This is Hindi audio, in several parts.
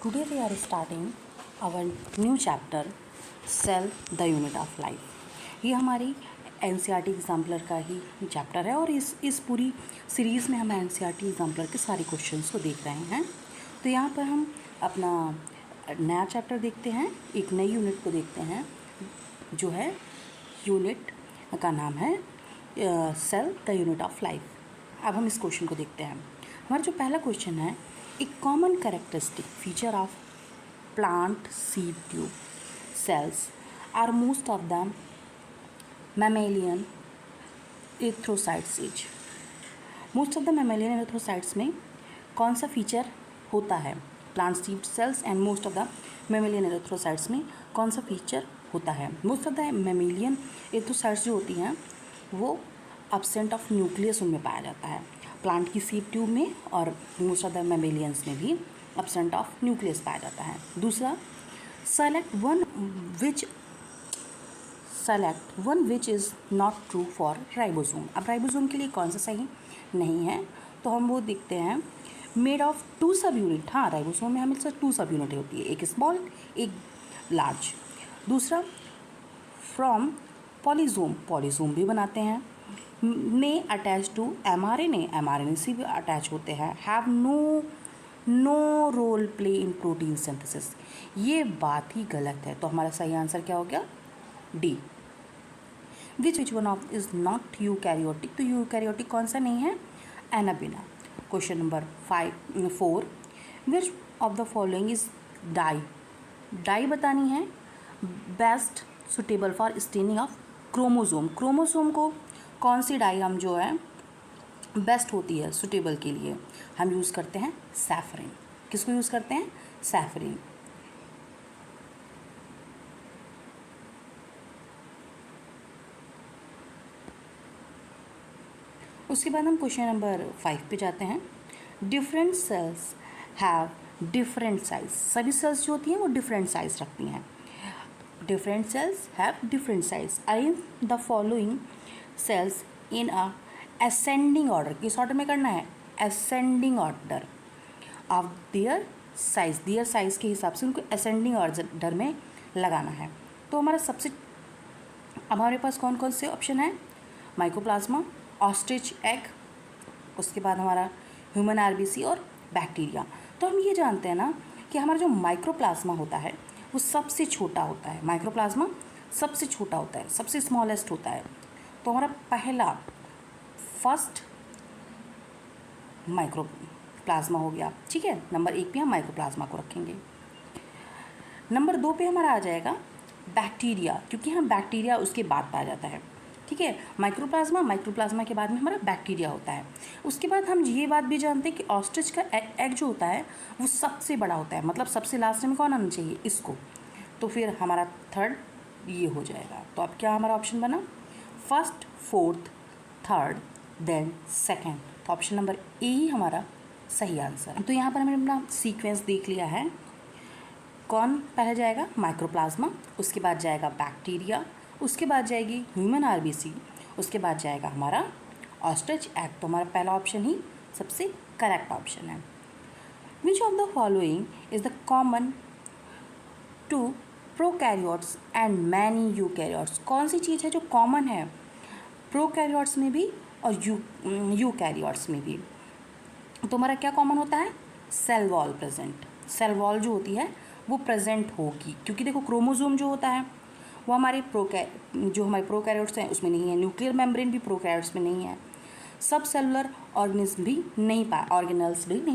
Today we are starting our new chapter cell the unit of life. ये हमारी एनसीईआरटी एग्जाम्पलर का ही चैप्टर है और इस पूरी सीरीज़ में हम एनसीईआरटी एग्जाम्पलर के सारे क्वेश्चंस को देख रहे हैं। तो यहाँ पर हम अपना नया चैप्टर देखते हैं, एक नई यूनिट को देखते हैं जो है यूनिट का नाम है cell the unit of life. अब हम इस क्वेश्चन को देखते हैं। हमारा जो पहला क्वेश्चन है, एक common characteristic feature of plant seed tube cells are most of them mammalian erythrocytes age। Most of the mammalian erythrocytes में कौन सा फीचर होता है? Plant seed cells and most of the mammalian erythrocytes में कौन सा फीचर होता है? Most of the mammalian erythrocytes जो होती हैं वो absent ऑफ न्यूक्लियस उनमें पाया जाता है, प्लांट की सीड ट्यूब में और मोस्ट ऑफ द mammalians में भी absent ऑफ न्यूक्लियस पाया जाता है। दूसरा, select one which is not true for ribosome। अब राइबोसोम के लिए कौन सा सही नहीं है? तो हम वो देखते हैं, मेड ऑफ 2 सब यूनिट। हाँ, राइबोसोम में हमेशा 2 सब यूनिट होती है, एक स्मॉल एक लार्ज। दूसरा, फ्रॉम पॉलीजोम भी बनाते हैं। में अटैच टू एमआरएनए से भी अटैच होते हैं। Have no role play in protein synthesis. ये बात ही गलत है, तो हमारा सही आंसर क्या हो गया? D. Which one of is not eukaryotic. तो यूकैरियोटिक कौन सा नहीं है? Anabaena. Question number 4, which of the following is dye बतानी है। Best suitable for staining of chromosome को कौन सी डाई हम जो है बेस्ट होती है सुटेबल के लिए? हम यूज़ करते हैं सैफरिन। किसको यूज़ करते हैं? सैफरिन। उसके बाद हम क्वेश्चन नंबर 5 पे जाते हैं। Different cells have different size. सभी सेल्स जो होती हैं वो डिफरेंट साइज रखती हैं। Different cells have different size. Arrange the following sales in a ascending order. किस ऑर्डर में करना है? Ascending order of their size के हिसाब से उनको असेंडिंग ऑर्डर में लगाना है। तो हमारे पास कौन कौन से ऑप्शन है? माइकोप्लाज्मा, ऑस्ट्रिच एग, उसके बाद हमारा ह्यूमन आरबीसी और बैक्टीरिया। तो हम ये जानते हैं ना कि हमारा जो माइक्रोप्लाज्मा होता है वो सबसे छोटा होता है। माइक्रोप्लाज्मा सबसे छोटा होता है, सबसे स्मॉलेस्ट होता है। तो हमारा फर्स्ट माइक्रोप्लाज्मा हो गया, ठीक है। नंबर 1 पे हम माइक्रोप्लाज्मा को रखेंगे। नंबर 2 पे हमारा आ जाएगा बैक्टीरिया, क्योंकि हम बैक्टीरिया उसके बाद पाया जाता है, ठीक है। माइक्रोप्लाज्मा के बाद में हमारा बैक्टीरिया होता है। उसके बाद हम ये बात भी जानते हैं कि ऑस्ट्रिच का एग जो होता है वो सबसे बड़ा होता है, मतलब सबसे लास्ट में कौन आना चाहिए? इसको। तो फिर हमारा थर्ड ये हो जाएगा। तो अब क्या हमारा ऑप्शन बना? First, fourth, third, then second. तो ऑप्शन नंबर ए ही हमारा सही आंसर है। तो यहाँ पर हमने अपना सीक्वेंस देख लिया है। कौन पहले जाएगा? माइक्रोप्लाज्मा, उसके बाद जाएगा बैक्टीरिया, उसके बाद जाएगी ह्यूमन आरबीसी, उसके बाद जाएगा हमारा ऑस्ट्रिच एग। तो हमारा पहला ऑप्शन ही सबसे करेक्ट ऑप्शन है। Which of the following is the common to prokaryotes and many eukaryotes. कौन सी चीज़ है जो कॉमन है प्रोकैरियोट्स में भी और यूकैरियोट्स में भी? तो हमारा क्या कॉमन होता है? Cell wall present. Cell wall जो होती है वो प्रेजेंट होगी, क्योंकि देखो क्रोमोसोम जो होता है वो हमारे प्रोकैरियोट्स हैं उसमें नहीं है। न्यूक्लियर मेम्ब्रेन भी प्रोकैरियोट्स में नहीं है। सब सेलुलर ऑर्गेनिल्स भी नहीं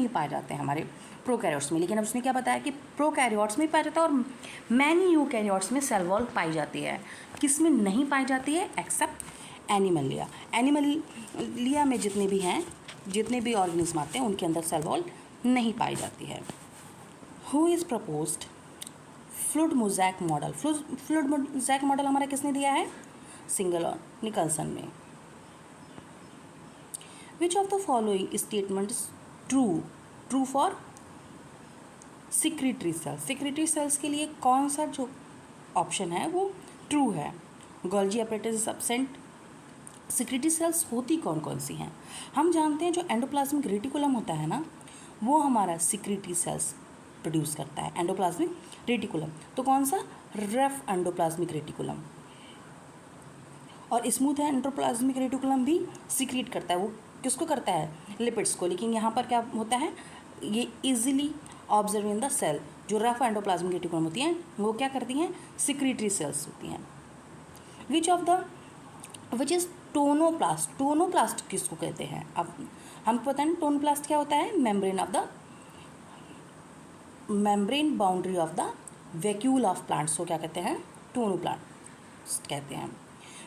पाए जाते हैं हमारे प्रोकैरियोट्स में। लेकिन अब उसने क्या बताया कि प्रोकैरियोट्स में पाया जाता है और मैनी यूकैरियोट्स में सेल वॉल पाई जाती है। किस में नहीं पाई जाती है? एक्सेप्ट एनिमलिया में जितने भी ऑर्गेनिज्म आते हैं उनके अंदर सेल वॉल नहीं पाई जाती है। Who is proposed fluid mosaic model? Fluid mosaic model हमारा किसने दिया है? सिंगल और निकल्सन में। Which of the following statements true for secretory cells? Secretory cells के लिए कौन सा जो ऑप्शन है वो ट्रू है? Golgi apparatus absent. Secretory cells होती कौन सी हैं? हम जानते हैं जो एंडोप्लाज्मिक रेटिकुलम होता है ना, वो हमारा सिक्रीटरी सेल्स प्रोड्यूस करता है, एंडोप्लाज्मिक रेटिकुलम। तो कौन सा? Rough endoplasmic reticulum. और स्मूथ एंडोप्लाज्मिक रेटिकुलम भी सीक्रेट करता है। वो किसको करता है? लिपिड्स को। लेकिन यहाँ पर क्या होता है, ये easily observe in the cell. जो रफ एंडोप्लाज्मिक रेटिकुलम होती हैं वो क्या करती हैं? सिक्रेटरी सेल्स होती हैं। Which is tonoplast. टोनोप्लास्ट किसको कहते हैं? अब हमको पता है टोनोप्लास्ट क्या होता है? Membrane boundary of the vacuole of plants को क्या कहते हैं? टोनोप्लास्ट कहते हैं।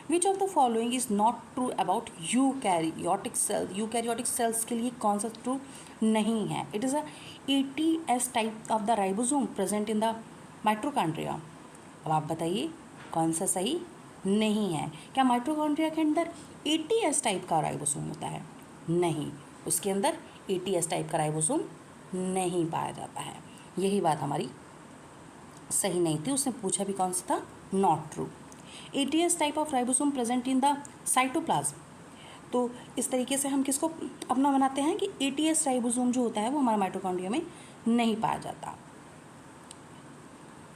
Which of the following is not true about eukaryotic cell. Eukaryotic cells के लिए कौन सा ट्रू नहीं है? It is a ATS type of the ribosome present in the mitochondria. अब आप बताइए कौन सा सही नहीं है? क्या माइटोकॉन्ड्रिया के अंदर ATS टाइप का राइबोसोम होता है? नहीं, उसके अंदर ATS टाइप का राइबोसोम नहीं पाया जाता है। यही बात हमारी सही नहीं थी। उसने पूछा भी कौन सा था? Not true. ATS type of ribosome present in the cytoplasm. तो इस तरीके से हम किसको अपना बनाते हैं कि ATS राइबोसोम जो होता है वो हमारे माइटोकॉन्ड्रिया में नहीं पाया जाता।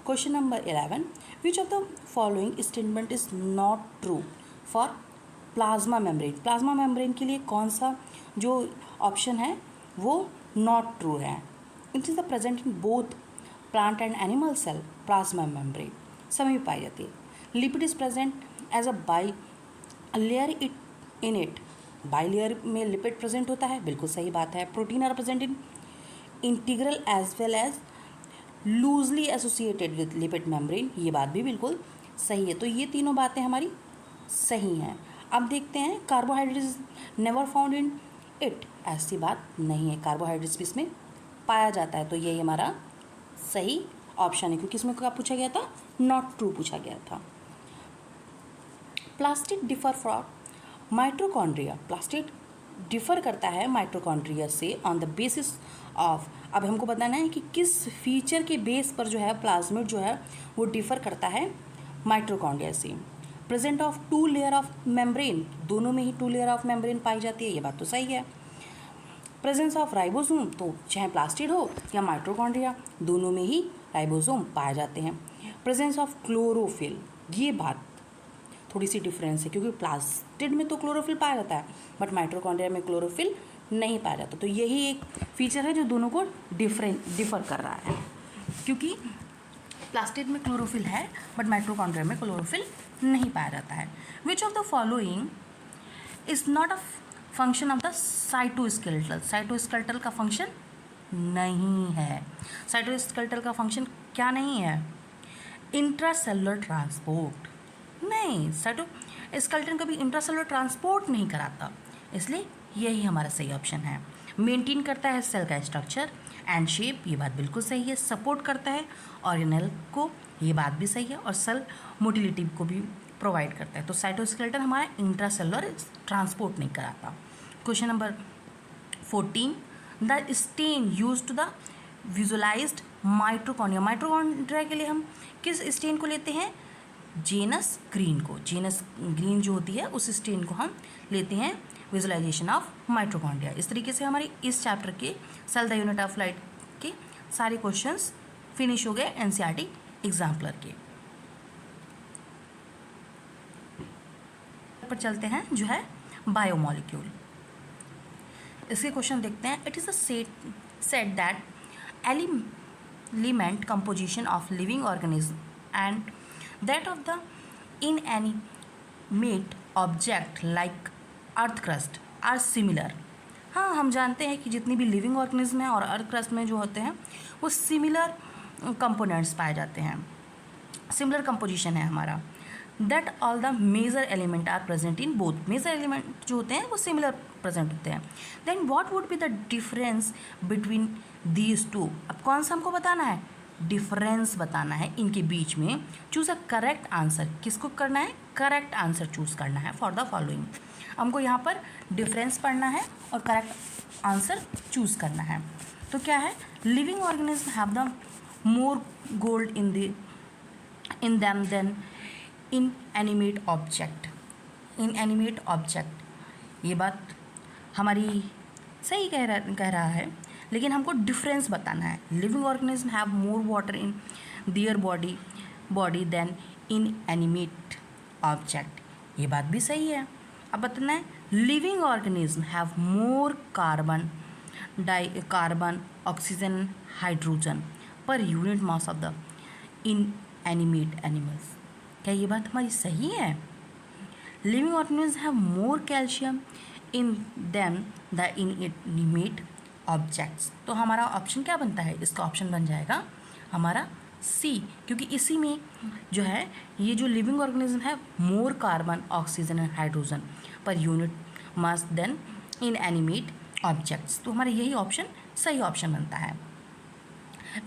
Question number 11, which of the following statement is not true for plasma membrane. Plasma membrane के लिए कौन सा जो ऑप्शन है वो नॉट ट्रू है? It is the present in both plant and animal cell. Plasma membrane सभी में पाई जाती है। Lipid is present as a bilayer it in it. Bilayer में लिपिड प्रेजेंट होता है, बिल्कुल सही बात है। Protein are present in integral as well as loosely associated with lipid membrane. ये बात भी बिल्कुल सही है। तो ये तीनों बातें हमारी सही हैं। अब देखते हैं carbohydrates never found in it. ऐसी बात नहीं है, कार्बोहाइड्रेट्स भी इसमें पाया जाता है। तो यही हमारा सही ऑप्शन है, क्योंकि इसमें क्या पूछा गया था? नॉट ट्रू पूछा गया था। Plastid differ from mitochondria. Plastid differ करता है माइटोकॉन्ड्रिया से ऑन द बेसिस ऑफ। अब हमको बताना है कि किस फीचर के बेस पर जो है प्लाज्मिड जो है वो डिफर करता है माइटोकॉन्ड्रिया से। Present of 2 layer of membrane, दोनों में ही 2 लेयर ऑफ मेम्ब्रेन पाई जाती है, ये बात तो सही है। प्रेजेंस ऑफ राइबोसोम, तो चाहे प्लास्टिड हो या माइटोकॉन्ड्रिया दोनों में ही राइबोसोम पाए जाते हैं। प्रेजेंस ऑफ क्लोरोफिल, ये बात थोड़ी सी डिफरेंस है, क्योंकि प्लास्टिड में तो क्लोरोफिल पाया जाता है बट माइटोकॉन्ड्रिया में क्लोरोफिल नहीं पाया जाता। तो यही एक फीचर है जो दोनों को डिफर कर रहा है, क्योंकि प्लास्टिड में क्लोरोफिल है बट माइटोकॉन्ड्रिया में क्लोरोफिल नहीं पाया जाता है। Which of the following is not a function of the cytoskeletal. Cytoskeletal का फंक्शन नहीं है। साइटोस्केलेटल का फंक्शन क्या नहीं है? इंट्रासेलुलर ट्रांसपोर्ट नहीं, साइटोस्केलेटन कभी इंट्रासेलुलर ट्रांसपोर्ट नहीं कराता, इसलिए यही हमारा सही ऑप्शन है। मेंटेन करता है सेल का स्ट्रक्चर एंड शेप, ये बात बिल्कुल सही है। सपोर्ट करता है ऑर्गेनेल को, ये बात भी सही है। और सेल मोटिलिटी को भी प्रोवाइड करता है। तो साइटोस्केलेटन हमारा इंट्रासेलुलर ट्रांसपोर्ट नहीं कराता। Question number 14, the stain use to the visualized mitochondria. Mitochondria के लिए हम किस स्टेन को लेते हैं? जेनस ग्रीन को। जेनस ग्रीन जो होती है उस स्टेन को हम लेते हैं विजुअलाइजेशन ऑफ माइटोकॉन्ड्रिया। इस तरीके से हमारे इस चैप्टर के cell the unit of light के सारे क्वेश्चंस फिनिश हो गए NCERT एग्जाम्पलर के। पर चलते हैं जो है बायोमोलिक्यूल। इसके क्वेश्चन देखते हैं। It is a set that element composition of living organism and that of the inanimate object like earth crust are similar. हाँ, हम जानते हैं कि जितनी भी लिविंग ऑर्गेनिज्म हैं और अर्थ क्रस्ट में जो होते हैं वो सिमिलर कंपोनेंट्स पाए जाते हैं, सिमिलर कंपोजिशन है हमारा। That all the major element are present in both. Major element जो होते हैं वो सिमिलर प्रेजेंट होते हैं। Then what would be the difference between these two. अब कौन सा हमको बताना है? डिफरेंस बताना है इनके बीच में। चूज अ करेक्ट आंसर, किसको करना है? करेक्ट आंसर चूज करना है फॉर द फॉलोइंग। हमको यहाँ पर डिफरेंस पढ़ना है और करेक्ट आंसर चूज करना है। तो क्या है? Living organism have the more gold in them than inanimate object. Inanimate object, ये बात हमारी सही कह रहा है। लेकिन हमको डिफरेंस बताना है। Living organism have more water in their body than inanimate object, ये बात भी सही है। अब बताना है living organism have more carbon oxygen hydrogen per unit mass of the inanimate animals, क्या ये बात हमारी सही है? Living organism have more calcium in them the inanimate objects, तो हमारा ऑप्शन क्या बनता है? इसका ऑप्शन बन जाएगा हमारा सी, क्योंकि इसी में जो है ये जो लिविंग ऑर्गेनिज्म है more carbon oxygen and hydrogen per unit mass than inanimate objects, तो हमारा यही ऑप्शन सही ऑप्शन बनता है।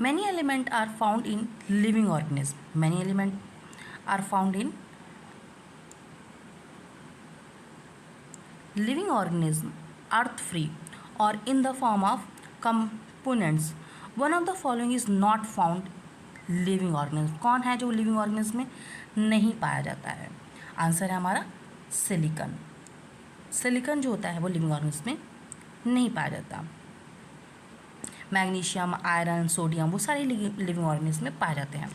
Many element are found in living organism, many element are found in living organism earth free or in the form of components, one of the following is not found living organism, कौन है जो लिविंग ऑर्गेनिज्म में नहीं पाया जाता है? आंसर है हमारा सिलिकॉन। सिलिकॉन जो होता है वो लिविंग ऑर्गेनिज्म में नहीं पाया जाता। मैग्नीशियम, आयरन, सोडियम वो सारे लिविंग ऑर्गेनिज्म में पाए जाते हैं।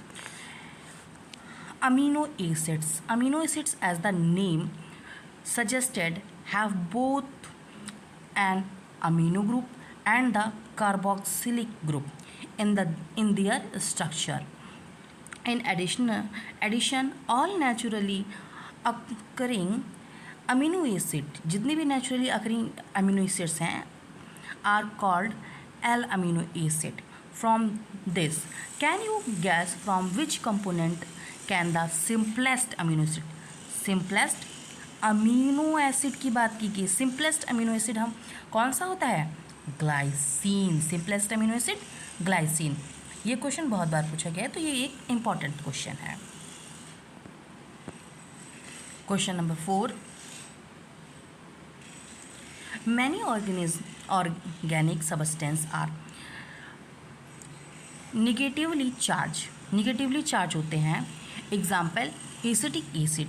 Amino acids as the name suggested have both an amino group and the carboxylic group in their structure. In addition, all naturally occurring amino acid, जितने भी naturally occurring amino acids हैं are called L-amino acid. From this, can you guess from which component can the simplest amino acid? simplest amino acid की बात की गई, सिंपलेस्ट अमीनो एसिड हम कौन सा होता है? Glycine. Simplest amino acid glycine. ये क्वेश्चन बहुत बार पूछा गया है, तो ये एक इम्पॉर्टेंट क्वेश्चन है। Question number 4, many organic substance are negatively charge होते हैं। Example acetic acid,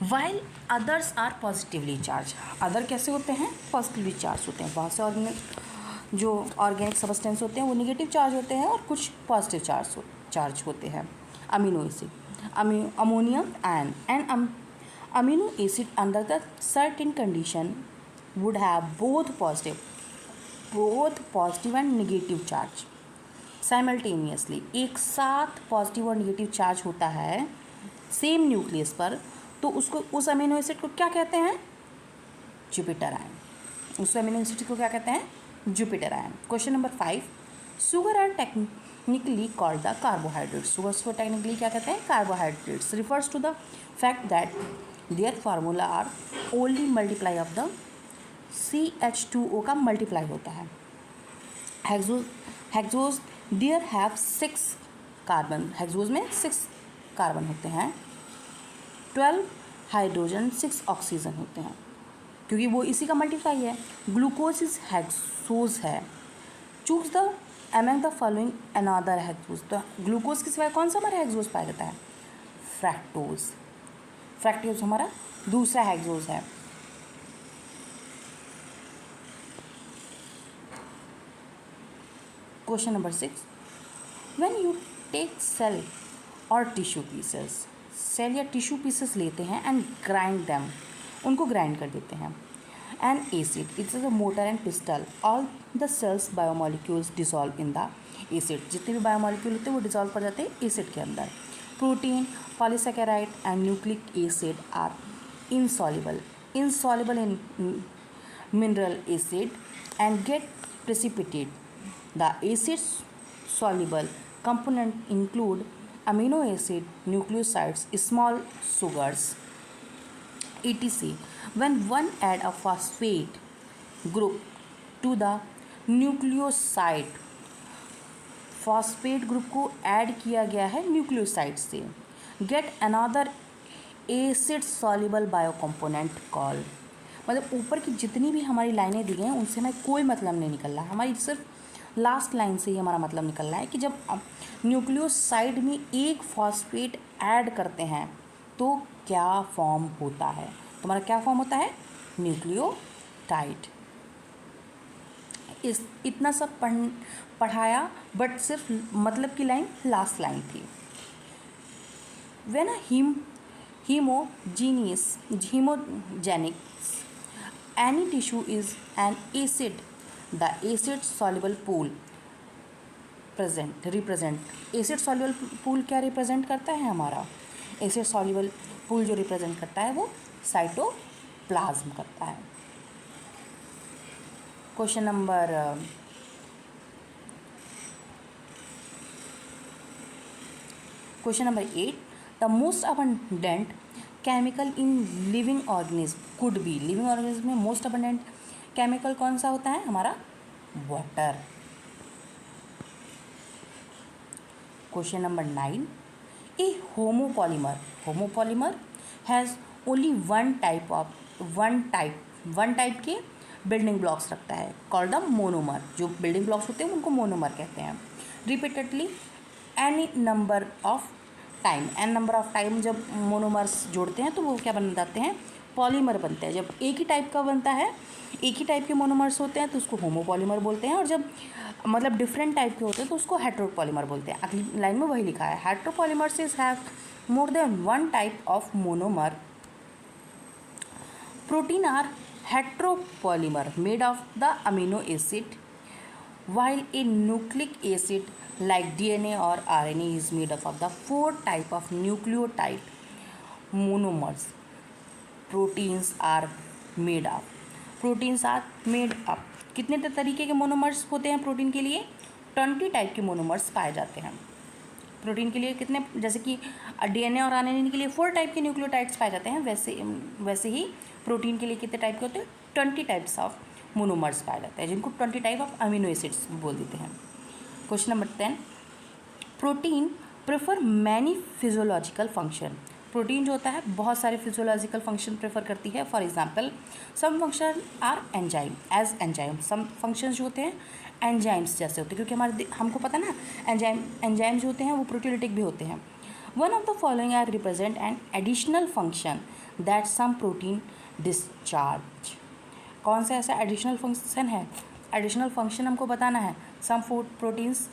while others are positively charge. Other कैसे होते हैं? पॉजिटिवली चार्ज होते हैं। बहुत से जो ऑर्गेनिक सब्सटेंस होते हैं वो निगेटिव चार्ज होते हैं और कुछ पॉजिटिव चार्ज होते हैं। Amino acid, ammonium and amino acid under the certain condition would have both positive and negative charge simultaneously. एक साथ पॉजिटिव और नेगेटिव चार्ज होता है सेम न्यूक्लियस पर, तो उसको उस अमीनो एसिड को क्या कहते हैं? Zwitterion. उस अमीनो एसिड को क्या कहते हैं? Zwitterion. Question number 5, sugar are technically called the carbohydrates. Sugars को टेक्निकली क्या कहते हैं? Carbohydrates. Refers to the fact that their formula are only multiply of the CH2O का मल्टीप्लाई होता है। Hexose there have 6 carbon, hexose में 6 कार्बन होते हैं, 12 हाइड्रोजन, 6 ऑक्सीजन होते हैं, क्योंकि वो इसी का मल्टीप्लाई है। ग्लूकोज इज हेक्सोज है। Choose the among the following another hexose, तो ग्लूकोज के सिवाय कौन सा हमारा हेक्सोज पाया जाता है? फ्रैक्टोज हमारा दूसरा हेक्सोज है। Question number 6, when you take cell और टिश्यू पीसेस, सेल या टिश्यू पीसेस लेते हैं एंड ग्राइंड दैम, उनको ग्राइंड कर देते हैं। And acid, it's a mortar and pestle, all the cells biomolecules dissolve in the acid, जितने भी बायोमोलिक्यूल होते हैं वो डिसॉल्व कर जाते हैं एसिड के अंदर। Protein, polysaccharide and nucleic acid are insoluble in mineral acid and get precipitate. The acid soluble component include amino acid, nucleosides, small sugars, etc. When one add a phosphate group to the nucleoside, phosphate group को ऐड किया गया है न्यूक्लियोसाइड से, get another acid soluble biocomponent called, मतलब ऊपर की जितनी भी हमारी लाइनें दी गई हैं उनसे हमें कोई मतलब नहीं निकल रहा है, हमारी सिर्फ लास्ट लाइन से ही हमारा मतलब निकल रहा है कि जब न्यूक्लियोसाइड में एक फॉस्फेट ऐड करते हैं तो क्या फॉर्म होता है, तुम्हारा क्या फॉर्म होता है? न्यूक्लियोटाइड। इस इतना सब पढ़ाया, बट सिर्फ मतलब की लाइन लास्ट लाइन थी। When a homogenics any tissue is an acid, the acid soluble pool represent acid soluble pool क्या रिप्रेजेंट करता है हमारा? acid soluble pool जो रिप्रेजेंट करता है वो साइटोप्लाज्म करता है। Question number 8, the most abundant chemical in living organism could be. Living organism में मोस्ट अबंडेंट केमिकल कौन सा होता है? हमारा water. Question number 9, A homopolymer has only one type के बिल्डिंग ब्लॉक्स रखता है, कॉल्ड द मोनोमर। जो बिल्डिंग ब्लॉक्स होते हैं उनको मोनोमर कहते हैं। Repeatedly N number of time जब मोनोमर्स जोड़ते हैं तो वो क्या बन जाते हैं? पॉलीमर बनते हैं। जब एक ही टाइप का बनता है, एक ही टाइप के मोनोमर्स होते हैं तो उसको होमोपॉलीमर बोलते हैं, और जब मतलब डिफरेंट टाइप के होते हैं तो उसको हेट्रोपॉलीमर बोलते हैं। अगली लाइन में वही लिखा है, heteropolymers have more than one type of monomer. Protein are heteropolymer made of the amino acid, while a nucleic acid like DNA or RNA is made up of the 4 type of nucleotide monomers. Proteins are made up कितने तरीके के मोनोमर्स होते हैं प्रोटीन के लिए? 20 टाइप के मोनोमर्स पाए जाते हैं प्रोटीन के लिए। कितने? जैसे कि DNA और RNA के लिए 4 टाइप के न्यूक्लियोटाइड्स पाए जाते हैं, वैसे ही प्रोटीन के लिए कितने टाइप के होते हैं? 20 टाइप्स ऑफ मोनोमर्स पाए जाते हैं, जिनको 20 टाइप ऑफ अमीनो एसिड्स बोल देते हैं। Question number 10, protein prefer many physiological function. Protein जो होता है बहुत सारे फिजियोलॉजिकल फंक्शन प्रेफर करती है। For example some function are enzyme some functions जो होते हैं एंजाइम्स जैसे होते हैं, क्योंकि हमको पता ना एंजाइम जो होते हैं वो प्रोटियोलिटिक भी होते हैं। One of the following are represent an additional function that some protein discharge. कौन सा ऐसा एडिशनल फंक्शन है? एडिशनल फंक्शन हमको बताना है। Some food proteins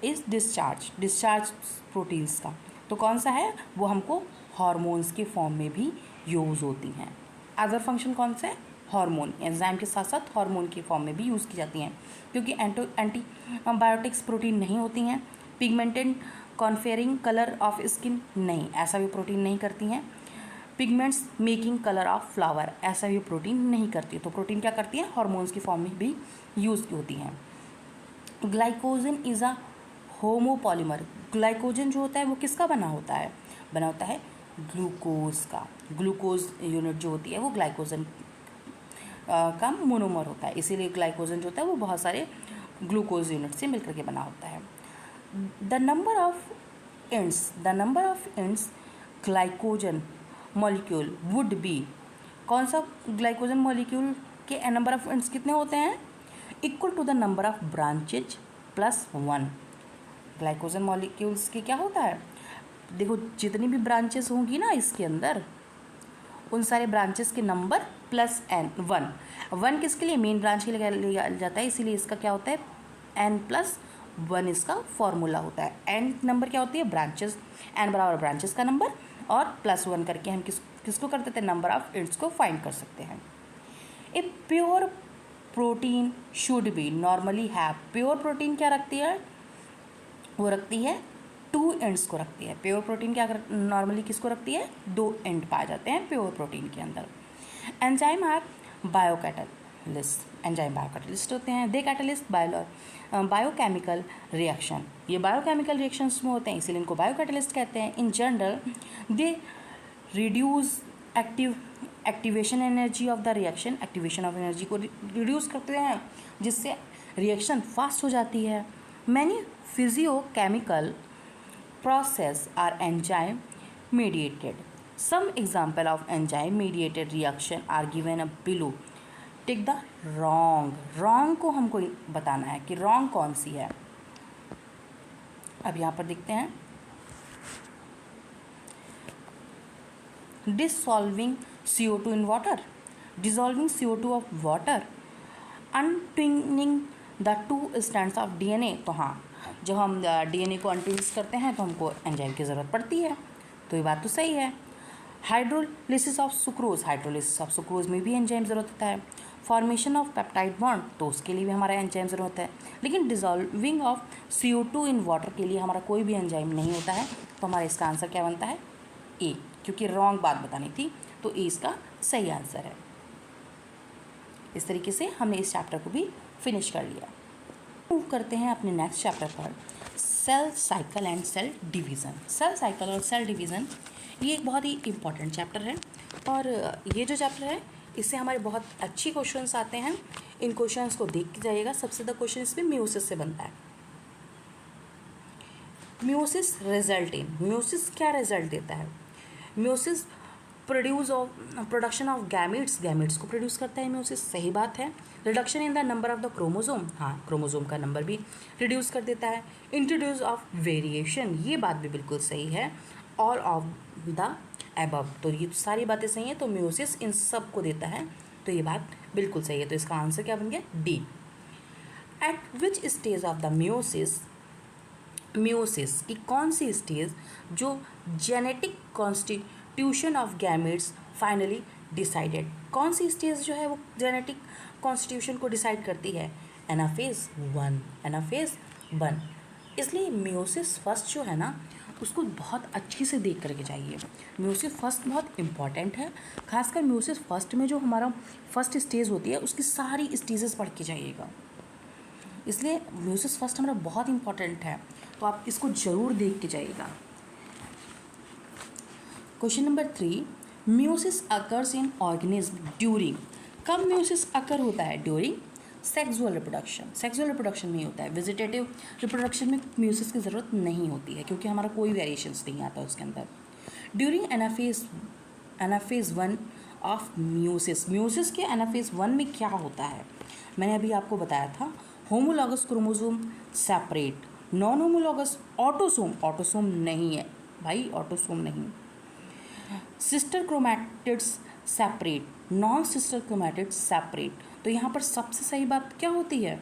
is discharge proteins का, तो कौन सा है? वो हमको हार्मोन्स के फॉर्म में भी यूज़ होती हैं। अदर फंक्शन कौन सा है? हार्मोन, एंजाइम के साथ साथ हार्मोन के फॉर्म में भी यूज़ की जाती हैं, क्योंकि एंटीबायोटिक्स प्रोटीन नहीं होती हैं। पिगमेंटेड कॉन्फेरिंग कलर ऑफ स्किन, नहीं, ऐसा भी प्रोटीन नहीं करती हैं। Pigments making colour of flower, ऐसा भी प्रोटीन नहीं करती। तो प्रोटीन क्या करती है? हार्मोन्स की फॉर्म में भी यूज़ होती हैं। Glycogen is a homopolymer. Glycogen जो होता है वो किसका बना होता है? बना होता है ग्लूकोज का। ग्लूकोज यूनिट जो होती है वो ग्लाइकोजन का मोनोमर होता है, इसीलिए ग्लाइकोजन जो होता है वो बहुत सारे ग्लूकोज यूनिट से मिलकर के बना होता है। The number of ends glycogen molecule would be. कौन सा ग्लाइकोजन मॉलिक्यूल के नंबर ऑफ एंड्स कितने होते हैं? Equal to the number of branches plus 1। Glycogen molecules के क्या होता है? देखो जितनी भी ब्रांचेस होंगी ना इसके अंदर, उन सारे ब्रांचेस के नंबर प्लस वन किसके लिए? मेन ब्रांच के लिए लिया जाता है, इसीलिए इसका क्या होता है? n+1 इसका फॉर्मूला होता है। n नंबर क्या होती है? ब्रांचेस, n बराबर ब्रांचेस का नंबर और +1 करके हम किसको कर देते हैं? नंबर ऑफ एंड्स को फाइंड कर सकते हैं। A pure protein should be normally have. Pure protein क्या रखती है? वो रखती है 2 एंड्स को रखती है। प्योर प्रोटीन क्या नॉर्मली किसको रखती है? 2 एंड पाए जाते हैं प्योर प्रोटीन के अंदर। Enzyme are biocatalyst. Enzyme biocatalyst होते हैं। They catalyst biochemical reaction. ये बायोकेमिकल रिएक्शंस में होते हैं, इसीलिए इनको बायोकैटलिस्ट कहते हैं। In general they reduce activation energy of the reaction. Activation of energy को रिड्यूस करते हैं, जिससे रिएक्शन फास्ट हो जाती है। Many physiochemical process are enzyme mediated. Some example of enzyme mediated reaction are given below. Take the wrong को हमको बताना है कि wrong कौन सी है। अब यहाँ पर देखते हैं, dissolving CO2 in water, dissolving CO2 of water, untwining the 2 strands of DNA, तो हाँ जब हम डीएनए को अनट्विस्ट करते हैं तो हमको एंजाइम की ज़रूरत पड़ती है, तो ये बात तो सही है। Hydrolysis of sucrose, hydrolysis of sucrose में भी एंजाइम ज़रूरत होता है। फॉर्मेशन ऑफ पेप्टाइड बॉन्ड, तो उसके लिए भी हमारा एंजाइम ज़रूरत है। लेकिन dissolving of CO2 in water के लिए हमारा कोई भी एंजाइम नहीं होता है, तो हमारा इसका आंसर क्या बनता है? ए, क्योंकि रॉन्ग बात बतानी थी, तो ए इसका सही आंसर है। इस तरीके से हमने इस चैप्टर को भी फिनिश कर लिया। मूव करते हैं अपने नेक्स्ट चैप्टर पर, cell cycle and cell division. Cell cycle और सेल डिवीज़न ये एक बहुत ही इम्पॉर्टेंट चैप्टर है, और ये जो चैप्टर है इससे हमारे बहुत अच्छी क्वेश्चंस आते हैं। इन क्वेश्चंस को देख के जाइएगा। सबसे ज़्यादा क्वेश्चन इसमें मियोसिस से बनता है। मियोसिस रिजल्ट इन, मियोसिस क्या रिजल्ट देता है? Meiosis production of gametes, gametes को प्रोड्यूस करता है मियोसिस, सही बात है। Reduction in the number of the chromosome, हाँ क्रोमोसोम का नंबर भी रिड्यूस कर देता है। इंट्रोड्यूस ऑफ वेरिएशन, ये बात भी बिल्कुल सही है। ऑल ऑफ द एबव, तो ये सारी बातें सही हैं, तो मियोसिस इन सब को देता है, तो ये बात बिल्कुल सही है। तो इसका आंसर क्या बन गया? D. Eight which stage of the meiosis, meiosis की कौन सी स्टेज जो genetic constitution of gametes finally decided, कौन सी स्टेज जो है वो जेनेटिक कॉन्स्टिट्यूशन को डिसाइड करती है? Anaphase 1, anaphase 1। इसलिए मियोसिस फर्स्ट जो है ना उसको बहुत अच्छे से देख करके जाइए। मियोसिस फर्स्ट बहुत इंपॉर्टेंट है, खासकर मियोसिस फर्स्ट में जो हमारा फर्स्ट स्टेज होती है उसकी सारी स्टेजेस पढ़ के जाइएगा। इसलिए मियोसिस फर्स्ट हमारा बहुत इंपॉर्टेंट है, तो आप इसको ज़रूर देख के जाइएगा। Question number 3, meiosis occurs in organism during, कब मियोसिस अकर होता है? During sexual reproduction, sexual reproduction में ही होता है। वेजिटेटिव रिप्रोडक्शन में मियोसिस की ज़रूरत नहीं होती है, क्योंकि हमारा कोई वेरिएशंस नहीं आता उसके अंदर। During anaphase 1 of meiosis, meiosis के एनाफेज 1 में क्या होता है? मैंने अभी आपको बताया था, homologous chromosome separate, non homologous autosome, autosome नहीं है भाई, ऑटोसोम नहीं। Sister chromatids separate, non sister chromatids separate, तो यहाँ पर सबसे सही बात क्या होती है?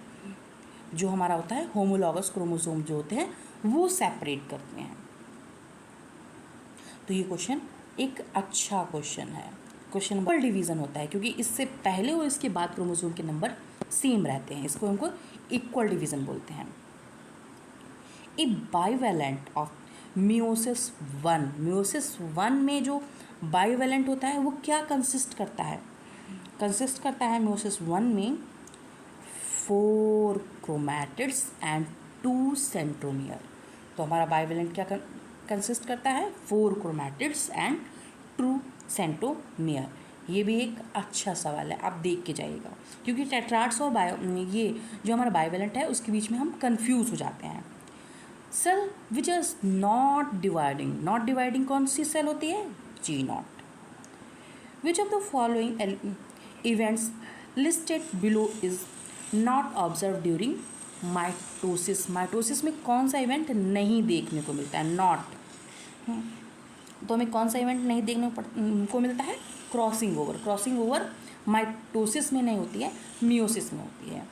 जो हमारा होता है होमोलॉगस क्रोमोसोम जो होते हैं वो सेपरेट करते हैं। तो ये क्वेश्चन एक अच्छा क्वेश्चन है। क्वेश्चन नंबर डिवीज़न होता है, क्योंकि इससे पहले और इसके बाद क्रोमोसोम के नंबर सेम रहते हैं, इसको हमको इक्वल डिवीज़न बोलते हैं। ए बाइवेलेंट ऑफ मियोसिस 1, मियोसिस 1 में जो बाइवेलेंट होता है वो क्या कंसिस्ट करता है? कंसिस्ट करता है मियोसिस 1 में 4 क्रोमैटिड्स एंड 2 सेंट्रोमियर। तो हमारा बाइवेलेंट क्या कंसिस्ट करता है? 4 क्रोमैटिड्स एंड 2 सेंट्रोमियर। ये भी एक अच्छा सवाल है, आप देख के जाइएगा, क्योंकि टेट्राड्स और ये जो हमारा बाइवेलेंट है उसके बीच में हम कंफ्यूज हो जाते हैं। Cell which is not dividing, not dividing कौन सी सेल होती है? G0। Which of the following events listed below is not observe during mitosis, mitosis में कौन सा इवेंट नहीं देखने को मिलता है? नॉट, तो हमें कौन सा इवेंट नहीं देखने को मिलता है? Crossing over, crossing over mitosis में नहीं होती है, मियोसिस में होती है।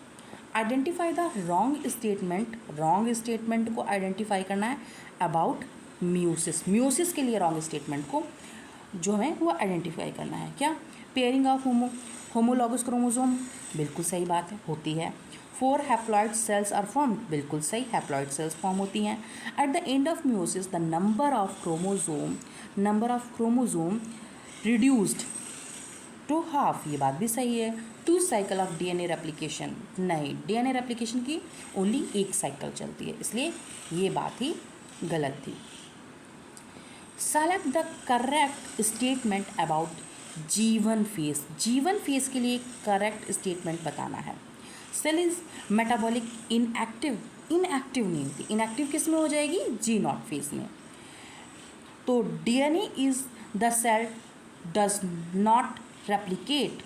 Identify the wrong statement, wrong statement को आइडेंटिफाई करना है अबाउट मियोसिस, मियोसिस के लिए रॉन्ग स्टेटमेंट को जो हमें वो आइडेंटिफाई करना है। क्या? पेयरिंग ऑफ होमोलॉगस क्रोमोसोम, बिल्कुल सही बात है, होती है। 4 हैप्लॉइड सेल्स आर फॉर्म, बिल्कुल सही, हैप्लॉइड सेल्स फॉर्म होती हैं। At the end of meiosis the number of chromosome reduced to half, ये बात भी सही है। 2 साइकिल ऑफ DNA रेप्लिकेशन, नहीं, DNA रेप्लिकेशन की ओनली 1 साइकिल चलती है, इसलिए ये बात ही गलत थी। Select the correct statement about G1 phase, G1 phase के लिए करेक्ट स्टेटमेंट बताना है। Cell is metabolic inactive, inactive नहीं होती, इनएक्टिव किस में हो जाएगी? G0 फेज में। तो DNA is the cell does not replicate,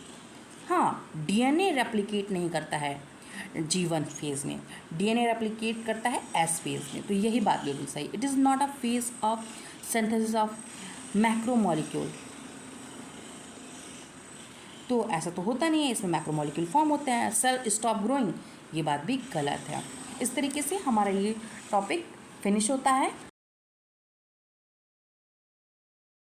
हाँ DNA रेप्लिकेट नहीं करता है G1 फेज में, DNA रेप्लिकेट करता है S फेज में, तो यही बात बिल्कुल सही। It is not a phase of synthesis of macromolecule, तो ऐसा तो होता नहीं है, इसमें मैक्रोमोलिक्यूल फॉर्म होते हैं। सेल स्टॉप ग्रोइंग, ये बात भी गलत है। इस तरीके से हमारा ये टॉपिक फिनिश होता है।